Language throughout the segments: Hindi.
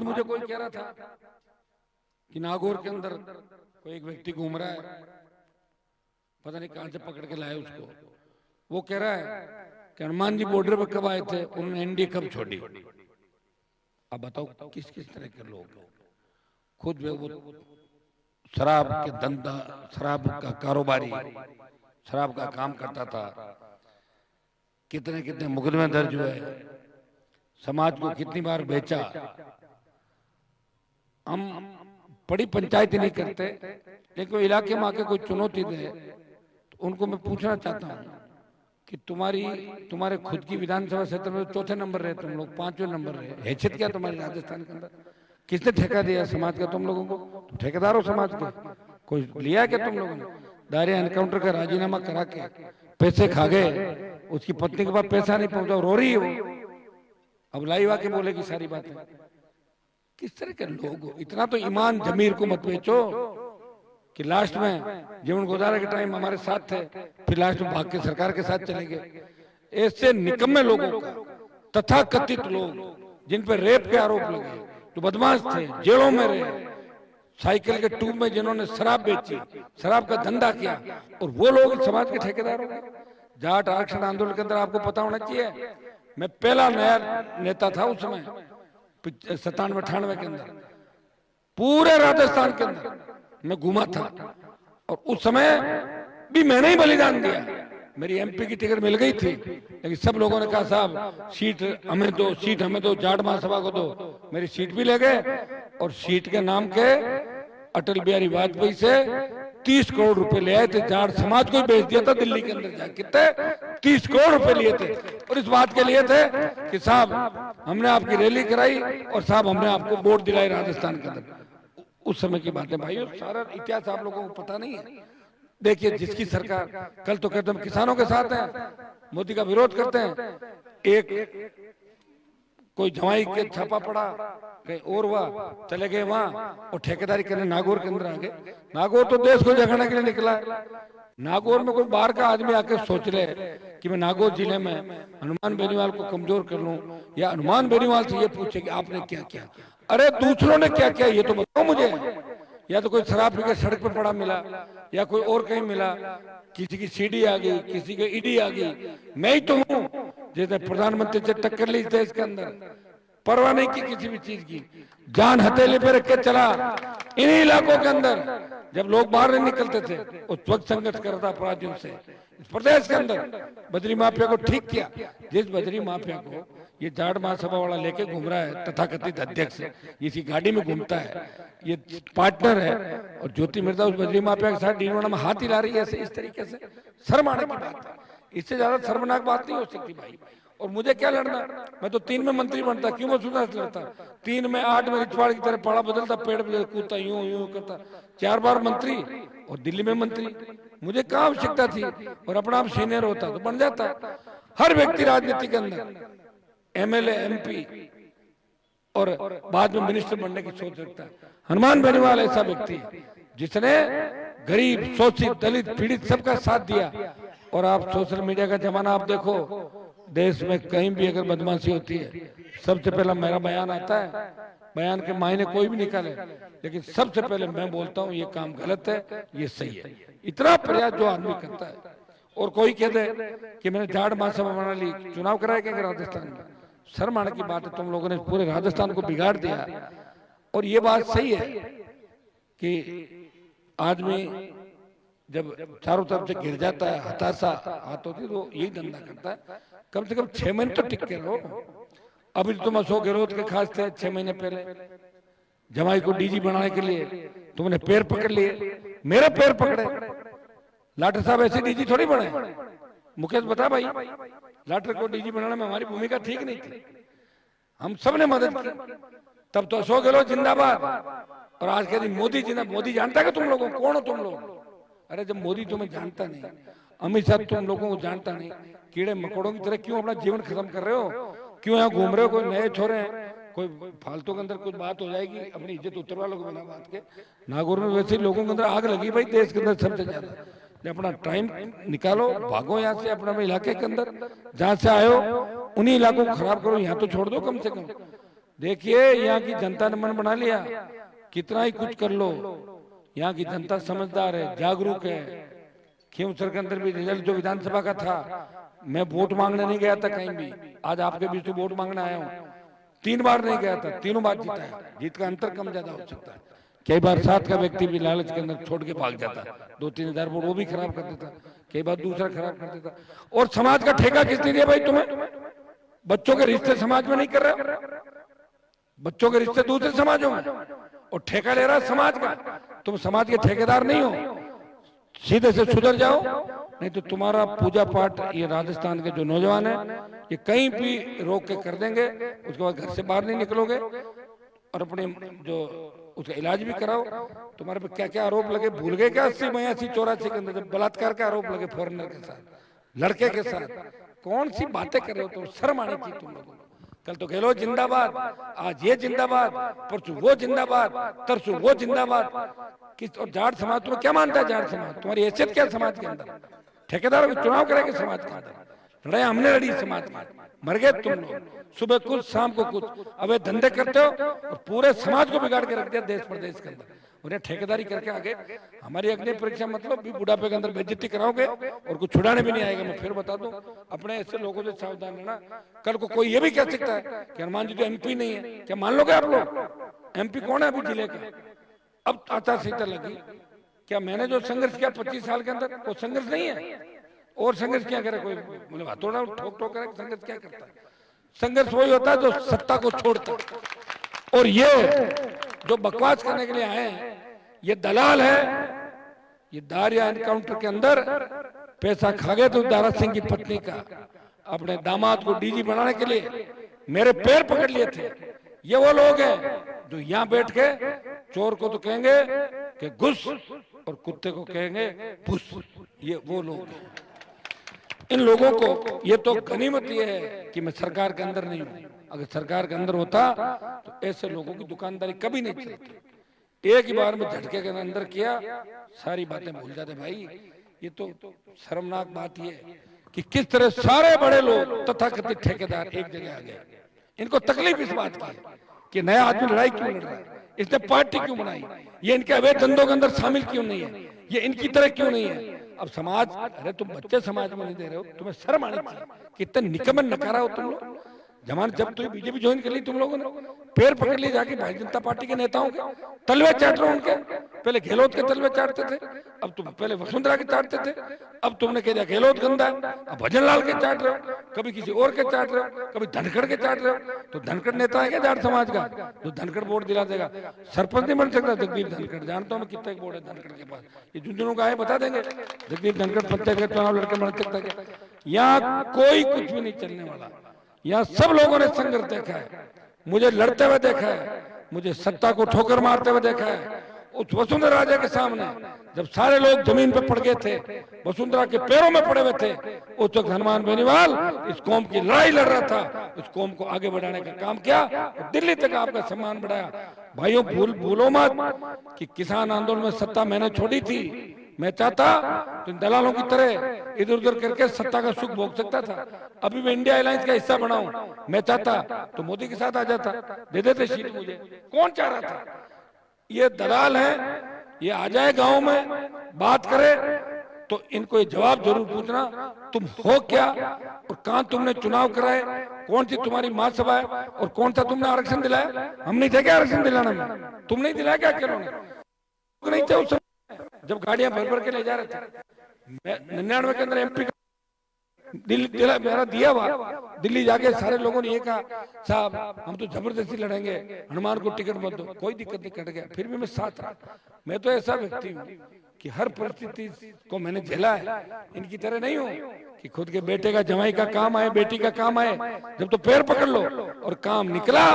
मुझे कोई कह रहा था कि नागौर के अंदर कोई एक व्यक्ति घूम रहा है, पता नहीं कहां से पकड़ के लाए उसको। वो कह रहा है कि हनुमान जी बॉर्डर पर कब आए थे, उन्होंने एनडीए कब छोड़ी। अब बताओ किस किस तरह के लोग। खुद वो शराब के धंधा, शराब का कारोबारी, शराब का काम करता था, कितने कितने मुकदमे दर्ज हुए, समाज को कितनी बार बेचा। हम बड़ी पंचायत नहीं करते, लेकिन इलाके में आके कोई चुनौती दे तो उनको मैं पूछना चाहता हूँ कि तुम्हारे खुद की विधानसभा क्षेत्र में चौथे नंबर रहे तुम लोग, पांचवें नंबर रहे, हैसियत क्या तुम्हारी राजस्थान के अंदर? किसने ठेका दिया समाज का तुम लोगों को? तुम ठेकेदार हो समाज के, कोई लिया क्या तुम लोगों ने? दायरे एनकाउंटर का राजीनामा करा के पैसे खा गए, उसकी पत्नी के पास पैसा नहीं पहुंचा, रो रही है वो। अब लाइव आके बोलेगी सारी बातें। किस तरह के लोग हो? इतना तो ईमान जमीर को मत बेचो कि लास्ट में जीवन गुजारा के टाइम हमारे साथ थे, फिर लास्ट में भाग के सरकार के साथ चले गए। ऐसे निकम्मे लोगों का, तथाकथित लोग जिन पर रेप के आरोप लगे, जो बदमाश थे, जेलों में रहे, साइकिल के ट्यूब में जिन्होंने शराब बेची, शराब का धंधा किया, और वो लोग समाज के ठेकेदार हो गए। जाट आरक्षण आंदोलन के अंदर आपको पता होना चाहिए, मैं पहला नया नेता था उस समय 97-98 के अंदर। पूरे राजस्थान के अंदर मैं घूमा था, और उस समय भी मैंने ही बलिदान दिया। मेरी एमपी की टिकट मिल गई थी, लेकिन सब लोगों ने कहा साहब सीट हमें दो, सीट हमें दो, जाट महासभा को दो। मेरी सीट भी ले गए, और सीट के नाम के अटल बिहारी वाजपेयी से 30 करोड़ रुपए ले आए थे, जाट समाज को ही बेच दिया था दिल्ली के अंदर जाके। कितने? 30 करोड़ रुपए लिए थे, और इस बात के लिए थे कि साहब हमने आपकी रैली कराई, और साहब हमने आपको वोट दिलाई राजस्थान के अंदर। उस समय की बातें भाई, सारा इतिहास आप लोगों को पता नहीं है। देखिए जिसकी सरकार, कल तो कहते हम किसानों के साथ हैं, मोदी का विरोध करते हैं, एक कोई जवाई के छापा पड़ा कहीं और हुआ, चले गए वहां और ठेकेदारी करने नागौर के अंदर आ गए। नागौर तो देश को जगाने के लिए निकला है। नागौर में कोई बाहर का आदमी आके सोच ले कि मैं नागौर जिले में हनुमान बेनीवाल को कमजोर कर लूं, या हनुमान बेनीवाल से ये पूछे कि आपने क्या किया। अरे दूसरों ने क्या किया ये तो बताओ मुझे। या तो कोई शराब पी के सड़क पर पड़ा मिला, या कोई और कहीं मिला, किसी की सीडी आ गई, किसी की ईडी आ गई। मैं ही तो हूँ जैसे प्रधानमंत्री से टक्कर ली देश के अंदर, परवाह नहीं की किसी भी चीज की, जान हथेली पे रख के चला। इन्हीं इलाकों के अंदर जब लोग बाहर नहीं निकलते थे, उस वक्त संघर्ष करता अपराधियों से। इस प्रदेश के अंदर बद्री माफिया को ठीक किया। जिस बद्री माफिया को ये जाट महासभा वाला लेके घूम रहा है, तथाकथित अध्यक्ष, इसी गाड़ी में घूमता है, ये पार्टनर है, और ज्योति मिर्जा उस बद्री माफिया के साथ डीनवाड़ा में हाथ हिला रही है इस तरीके से। शर्म आने की बात है, इससे ज्यादा शर्मनाक बात नहीं हो सकती भाई। और मुझे क्या लड़ना, मैं तो 3 में मंत्री बनता, क्यों मैं सुधा लड़ता? 3 में 8 में रिछवाड़ की तरह पाड़ा बदलता, पेड़ पे कूदता, यूं यूं करता, 4 बार मंत्री, और दिल्ली में मंत्री। मुझे क्या आवश्यकता थी? और अपना आप सीनियर होता तो बन जाता। हर व्यक्ति राजनीति के अंदर एमएलए, एमपी और बाद में मिनिस्टर बनने की सोच रखता है। हनुमान बेनीवाल ऐसा व्यक्ति है जिसने गरीब, शोषित, दलित, पीड़ित सबका साथ दिया। और आप सोशल मीडिया का जमाना आप देखो, देश में कहीं भी अगर बदमाशी होती है, सबसे पहला मेरा बयान आता है। बयान के मायने कोई भी निकाले, लेकिन सबसे पहले मैं बोलता हूँ ये काम गलत है, ये सही है। इतना प्रयास जो आदमी करता है। और कोई कह दे कि मैंने जाट महासभा बना ली, चुनाव कराया क्या राजस्थान में? शर्म आने की बात है, तुम लोगों ने पूरे राजस्थान को बिगाड़ दिया। और ये बात सही है कि आदमी जब चारों तरफ से गिर जाता है, हताशा हाथ होती है, तो यही धंधा करता है। कम से कम 6 महीने तो टिक के रहो। अभी तुम अशोक गहलोत के खास थे 6 महीने पहले, जमाई को डीजी बनाने के लिए तुमने पैर पकड़ लिए, मेरे पैर पकड़े। लाठर साहब ऐसे डीजी थोड़ी बने। मुकेश बता भाई, लाठर को डीजी बनाने में हमारी भूमिका ठीक नहीं थी, हम सब ने मदद की। तब तो अशोक गहलोत जिंदाबाद, और आज के दिन मोदी जिंदाबाद। मोदी जानता है कि तुम लोगों कौन हो तुम लोग? अरे जब मोदी तुम्हें जानता नहीं, अमित शाह तुम लोगों को जानता नहीं, कीड़े मकोड़ों की तरह क्यों अपना जीवन खत्म कर रहे हो? क्यों यहाँ घूम रहे हो? कोई नए छोरे हैं, कोई फालतू के अंदर कुछ बात हो जाएगी, अपनी इज्जत उतरवा लोगे बिना बात के। नागौर में वैसे लोगों के अंदर आग लगी भाई, देश के अंदर सबसे ज्यादा। अपना टाइम निकालो, भागो यहाँ से, अपने इलाके के अंदर जहाँ से आए हो उन्हीं इलाकों को खराब करो, यहाँ तो छोड़ दो कम से कम। देखिए यहाँ की जनता ने मन बना लिया, कितना ही कुछ कर लो, यहाँ की जनता समझदार है, जागरूक है। खींवसर के अंदर भी रिजल्ट जो विधानसभा का था, मैं वोट मांगने नहीं गया था कहीं भी, आज आपके बीच में वोट मांगने आया हूँ। 3 बार नहीं गया था, तीनों बार जीता है। जीत का अंतर कम ज्यादा हो सकता है, कई बार साथ का व्यक्ति भी लालच के अंदर छोड़ के भाग जाता, 2-3 हजार वोट वो भी खराब कर देता, कई बार दूसरा खराब कर देता। और समाज का ठेका किसने दिया भाई तुम्हें? बच्चों के रिश्ते समाज में नहीं कर रहे, बच्चों के रिश्ते दूसरे समाजों में, और ठेका ले रहा समाज का। तुम समाज के ठेकेदार नहीं हो, सीधे से सुधर जाओ, नहीं तो तुम्हारा पूजा पाठ ये राजस्थान के जो नौजवान है ये कहीं भी रोक के कर देंगे, उसके बाद घर से बाहर नहीं निकलोगे। और अपने जो उसका इलाज भी कराओ। तुम्हारे पे क्या क्या आरोप लगे, भूल गए क्या? 80, 82, 84 के अंदर बलात्कार का आरोप लगे फॉरेनर के साथ, लड़के के साथ। कौन सी बातें कर रहे हो तुम? शर्म आनी चाहिए तुम लोगों को। कल तो गहलोत जिंदाबाद, आज ये जिंदाबाद, परसों वो जिंदाबाद, तरसों वो जिंदाबाद। किस और जाट समाज तुम्हें क्या मानता है? जाट समाज तुम्हारी हैसियत क्या समाज के अंदर? ठेकेदारों को चुनाव करेंगे समाज के अंदर? लड़ाई हमने लड़ी समाज में, मर गए तुम लोग। सुबह कुछ शाम को कुछ अबे धंधे करते हो और पूरे समाज को बिगाड़ के रख दिया देश प्रदेश के अंदर। उन्हें ठेकेदारी करके आगे हमारी अग्नि परीक्षा मतलब भी बुढ़ापे के अंदर बेइज्जती कराओगे और कुछ छुड़ाने भी नहीं आएगा। मैं फिर बता दूं, अपने ऐसे लोगों से सावधान रहना। कल को कोई ये भी कह सकता है कि हनुमान जी तो एमपी नहीं है, क्या मान लोगे आप लोग? एमपी कौन है अभी जिले का? अब आचार संहिता लगी, क्या मैंने जो संघर्ष किया 25 साल के अंदर वो संघर्ष नहीं है? और संघर्ष क्या करे कोई? बोले हथौड़ा ठोक ठोक करे, संघर्ष क्या करता है? संघर्ष वही होता है जो सत्ता को छोड़ता है। और ये जो बकवास करने के लिए आए हैं ये दलाल है। ये दारिया एनकाउंटर के अंदर पैसा खा गए तो दारा सिंह की पत्नी का अपने दामाद को डीजी बनाने के लिए मेरे पैर पकड़ लिए थे। ये वो लोग हैं जो यहाँ बैठ के चोर को तो कहेंगे कि घुस और कुत्ते को कहेंगे भुस। ये वो लोग हैं। इन लोगों को ये तो गनीमत ये है कि मैं सरकार के अंदर नहीं हूं। अगर सरकार के अंदर होता तो ऐसे लोगों की दुकानदारी कभी नहीं चलती। एक ही बार में झटके के अंदर किया, सारी बातें भूल जाते। भाई ये तो शर्मनाक बात ये कि किस तरह सारे बड़े लोग तथाकथित ठेकेदार एक जगह आ गए। इनको तकलीफ इस बात की कि नया आदमी लड़ाई क्यों लड़ रहा है, इसने पार्टी क्यों बनाई, ये इनके अवैध धंधों के अंदर शामिल क्यों नहीं है, ये इनकी तरह क्यों नहीं है। अब समाज, अरे तुम बच्चे समाज में नहीं दे रहे हो, तुम्हें शर्म आनी चाहिए। कितने निकम्मे नकारा हो तुम लोग। जमान जब तो बीजेपी ज्वाइन कर ली तुम लोगों ने, पैर पकड़ लिए जाके भारतीय जनता पार्टी के नेताओं के, तलवे चाट रहे उनके। पहले गहलोत के तलवे चाटते थे, अब तुम पहले वसुंधरा के चाटते थे, अब तुमने कह दिया गहलोत गंदा है, अब भजन लाल के चाट रहे हो, कभी किसी और के चाट रहे हो, कभी धनखड़ के चाट रहे हो। तो धनखड़ नेता है क्या जाट समाज का जो धनखड़ वोट दिला देगा? सरपंच नहीं बन सकता जगदीप धनखड़। जानता हूँ मैं कितने वोट है धनखड़ के पास, ये झुंझुनू का है बता देंगे। जगदीप धनखड़ पंचायत का चुनाव लड़के बन सकता है? यहाँ कोई कुछ भी नहीं चलने वाला। यहाँ सब लोगों ने संघर्ष देखा है, मुझे लड़ते हुए देखा है, मुझे सत्ता को ठोकर मारते हुए देखा है। उस वसुंधरा राजे के सामने जब सारे लोग जमीन पे पड़ गए थे, वसुंधरा के पैरों में पड़े हुए थे, उस वक्त हनुमान बेनीवाल इस कौम की लड़ाई लड़ रहा था। इस कौम को आगे बढ़ाने का काम किया, दिल्ली तक आपका सम्मान बढ़ाया। भाइयों भूलो मत कि किसान आंदोलन में सत्ता मैंने छोड़ी थी। मैं चाहता तो इन दलालों की तरह इधर उधर करके सत्ता का सुख भोग सकता था। अभी मैं इंडिया अलायंस का हिस्सा बनाऊं, मैं चाहता तो मोदी के साथ आ जाता, दे देते सीट मुझे। कौन चाह रहा था? ये दलाल हैं, ये आ जाए गांव में बात करे तो इनको ये जवाब जरूर पूछना, तुम हो क्या और कहां तुमने चुनाव कराए, कौन सी तुम्हारी महासभा है और कौन सा तुमने आरक्षण दिलाया? हम नहीं थे क्या आरक्षण दिलाने में? तुम नहीं दिलाया क्या अकेलों ने? नहीं थे उस जब गाड़ियां भर भर के ले जा रहे थे। 99 के अंदर एमपी दिल्ली मेरा दिया हुआ, दिल्ली जाके सारे लोगों ने ये कहा साहब हम तो जबरदस्ती लड़ेंगे, हनुमान को टिकट मत दो। कोई दिक्कत नहीं, कट गया। फिर भी मैं साथ रहा। मैं तो ऐसा व्यक्ति हूँ कि हर परिस्थिति को मैंने झेला है। इनकी तरह नहीं हूँ कि खुद के बेटे का जवाई का काम आए, बेटी का काम आए, जब तो पैर पकड़ लो। और काम निकला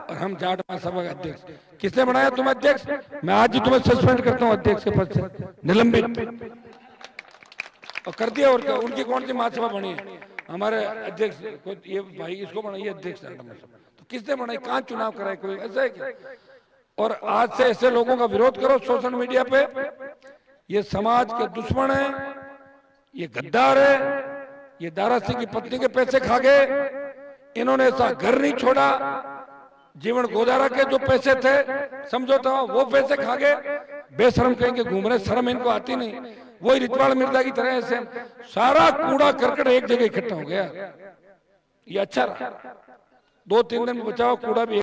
और हम जाट महासभा का अध्यक्ष। किसने बनाया तुम अध्यक्ष? मैं आज ही तुम्हें सस्पेंड करता हूँ अध्यक्ष के पद से, निलंबित और कर दिया। और क्या उनकी कौन सी महासभा बनी है? हमारे अध्यक्ष कोई ये भाई इसको बनाइए अध्यक्ष, तो किसने बनाई? कहाँ चुनाव कराए? कोई ऐसा है क्या? और आज से ऐसे लोगों का विरोध करो सोशल मीडिया पे। ये समाज के दुश्मन है, ये गद्दार है, ये दारा सिंह की पत्नी के पैसे खा गए। इन्होंने ऐसा घर नहीं छोड़ा जीवन गोदारा के जो पैसे थे समझो तो वो पैसे खा गए, बेशरम कहेंगे घूम रहे, शर्म इनको आती नहीं। वही रितवाड़ मिर्जा की तरह ऐसे सारा कूड़ा करकट एक जगह इकट्ठा हो गया। ये अच्छा रहा, 2-3 दिन में बचाओ कूड़ा भी